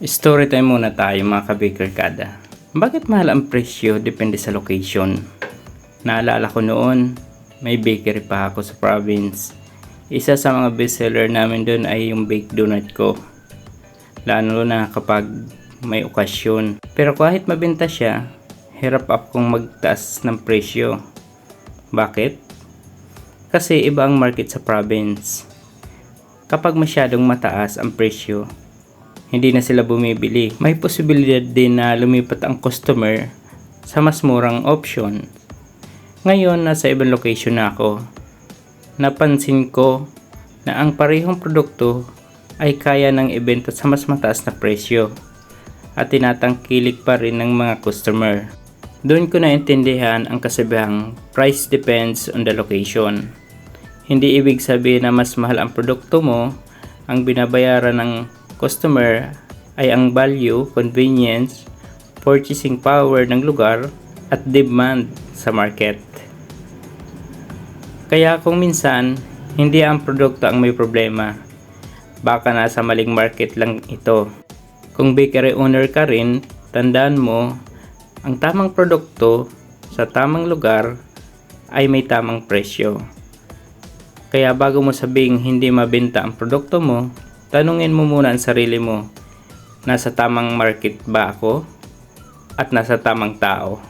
Story time muna tayo mga kabikarkada. Bakit mahal ang presyo depende sa location? Naalala ko noon, may bakery pa ako sa province. Isa sa mga bestseller namin doon ay yung baked donut ko. Lalo na kapag may okasyon. Pero kahit mabenta siya, hirap akong magtaas ng presyo. Bakit? Kasi iba ang market sa province. Kapag masyadong mataas ang presyo, hindi na sila bumibili. May posibilidad din na lumipat ang customer sa mas murang option. Ngayon, nasa ibang location na ako. Napansin ko na ang parehong produkto ay kaya ng ibenta sa mas mataas na presyo at tinatangkilik pa rin ng mga customer. Doon ko naintindihan ang kasabihang price depends on the location. Hindi ibig sabihin na mas mahal ang produkto mo, ang binabayaran ng customer ay ang value, convenience, purchasing power ng lugar at demand sa market. Kaya kung minsan, hindi ang produkto ang may problema, baka nasa maling market lang ito. Kung bakery owner ka rin, tandaan mo, ang tamang produkto sa tamang lugar ay may tamang presyo. Kaya bago mo sabing hindi mabenta ang produkto mo, tanungin mo muna ang sarili mo, nasa tamang market ba ako? At nasa tamang tao?